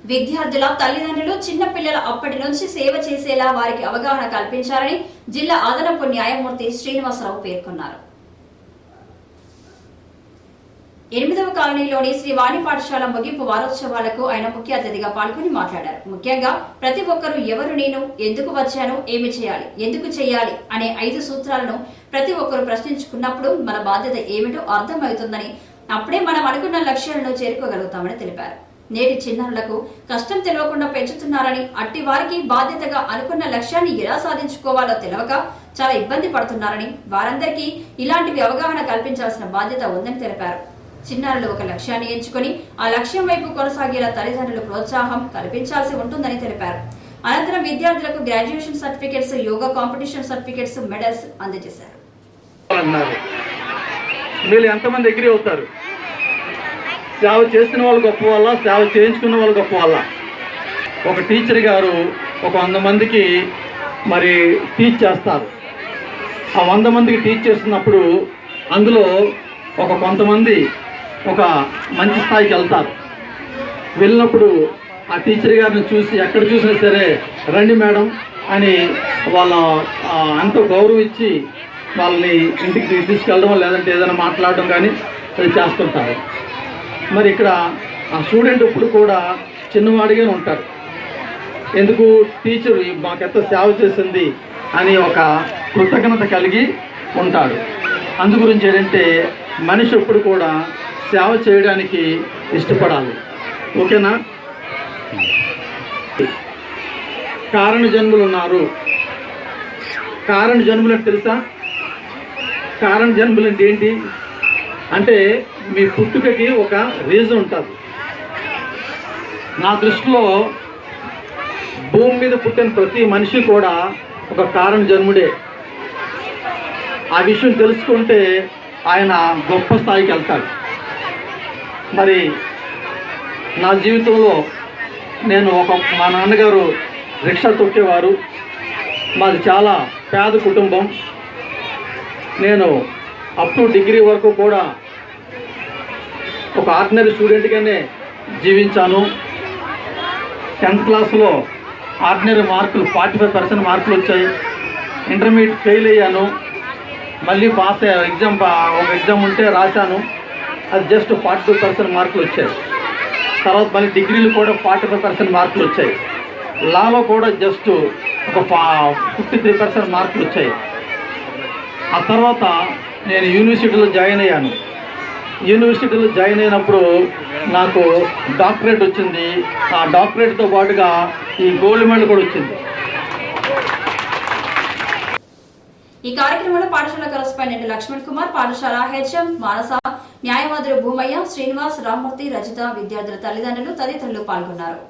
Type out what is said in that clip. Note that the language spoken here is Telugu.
విద్యార్థుల తల్లిదండ్రులు చిన్న పిల్లల అప్పటి నుంచి సేవ చేసేలా వారికి అవగాహన కల్పించాలని జిల్లా అదనపు న్యాయమూర్తి శ్రీనివాసరావు పేర్కొన్నారు. 8వ కాలనీలోని శ్రీ వాణి పాఠశాల ముగింపు వారోత్సవాలకు ఆయన ముఖ్య అతిథిగా పాల్గొని మాట్లాడారు. ముఖ్యంగా ప్రతి ఒక్కరూ ఎవరు, నేను ఎందుకు వచ్చాను, ఏమి చేయాలి, ఎందుకు చేయాలి అనే 5 సూత్రాలను ప్రతి ఒక్కరూ ప్రశ్నించుకున్నప్పుడు మన బాధ్యత ఏమిటో అర్థమవుతుందని, అప్పుడే మనం అనుకున్న లక్ష్యాలను చేరుకోగలుగుతామని తెలిపారు. నేటి చిన్నారులకు కష్టం తెలియకుండా పెంచుతున్నారని, అట్టి వారికి బాధ్యతగా అనుకున్న లక్ష్యాన్ని ఎలా సాధించుకోవాలో తెలియక చాలా ఇబ్బంది పడుతున్నారని, వారందరికీ ఇలాంటివి అవగాహన కల్పించాల్సిన బాధ్యత ఉందని తెలిపారు. చిన్నారులు ఒక లక్ష్యాన్ని ఎంచుకుని ఆ లక్ష్యం వైపు కొనసాగేలా తల్లిదండ్రులు ప్రోత్సాహం కల్పించాల్సి ఉంటుందని తెలిపారు. అనంతరం విద్యార్థులకు graduation certificates, yoga competition certificates, medals అందజేశారు. మీరు ఎంతమంది ఎగ్రీ అవుతారు? సేవ చేసిన వాళ్ళు గొప్ప వాళ్ళ, సేవ చేయించుకున్న వాళ్ళు గొప్ప వాళ్ళ? ఒక టీచర్ గారు ఒక 100 మందికి మరి టీచ్ చేస్తారు. ఆ 100 మందికి టీచ్ చేస్తున్నప్పుడు అందులో కొంతమంది ఒక మంచి స్థాయికి వెళ్తారు. వెళ్ళినప్పుడు ఆ టీచర్ గారిని చూసి ఎక్కడ చూసినా సరే రండి మేడం అని వాళ్ళ ఎంతో గౌరవించి వాళ్ళని ఇంటికి తీసుకెళ్ళడం, లేదంటే ఏదైనా మాట్లాడడం కానీ అది చేస్తుంటారు. మరి ఇక్కడ ఆ స్టూడెంట్ ఇప్పుడు కూడా చిన్నవాడిగానే ఉంటారు. ఎందుకు? టీచర్ మాకెంత సేవ చేసింది అని ఒక కృతజ్ఞత కలిగి ఉంటాడు. అందు గురించి ఏంటంటే మనిషి ఎప్పుడు కూడా సేవ చేయడానికి ఇష్టపడాలి. ఓకేనా? కారణ జన్ములు ఉన్నారు. కారణ జన్ములు అంటే తెలుసా? కారణ జన్ములు అంటే ఏంటి అంటే మీ పుట్టుకకి ఒక రీజన్ ఉంటుంది. నా దృష్టిలో భూమి మీద పుట్టిన ప్రతి మనిషి కూడా ఒక కారణ జన్ముడే. ఆ విషయం తెలుసుకుంటే ఆయన గొప్ప స్థాయికి వెళ్తాడు. మరి నా జీవితంలో నేను మా నాన్నగారు రిక్షా తొక్కేవారు. మాది చాలా పేద కుటుంబం. నేను అప్ టు డిగ్రీ వరకు కూడా ఒక ఆర్డినరీ స్టూడెంట్గానే జీవించాను. 10th క్లాస్లో ఆర్డినరీ మార్కులు 45% మార్కులు వచ్చాయి. ఇంటర్మీడియట్ ఫెయిల్ అయ్యాను. మళ్ళీ పాస్ అయ్యా. ఒక ఎగ్జామ్ ఉంటే రాశాను, అది జస్ట్ 42% మార్కులు వచ్చాయి. తర్వాత మళ్ళీ డిగ్రీలు కూడా 45% మార్కులు వచ్చాయి. లాలో కూడా జస్ట్ ఒక 53% మార్కులు వచ్చాయి. ఆ తర్వాత నేను యూనివర్సిటీలో జాయిన్ అయ్యాను. యూనివర్సిటీలో జాయిన్ అయినప్పుడు నాకు డాక్టరేట్ వచ్చింది. ఆ డాక్టరేట్తో పాటుగా ఈ గోల్డ్ మెడల్ కూడా వచ్చింది. ఈ కార్యక్రమంలో పాఠశాల కరస్పాండెంట్ లక్ష్మణ్ కుమార్, పాఠశాల హెచ్ఎం మానస, న్యాయవాదులు భూమయ్య, శ్రీనివాస్, రామ్మూర్తి, రజిత, విద్యార్థుల తల్లిదండ్రులు తదితరులు పాల్గొన్నారు.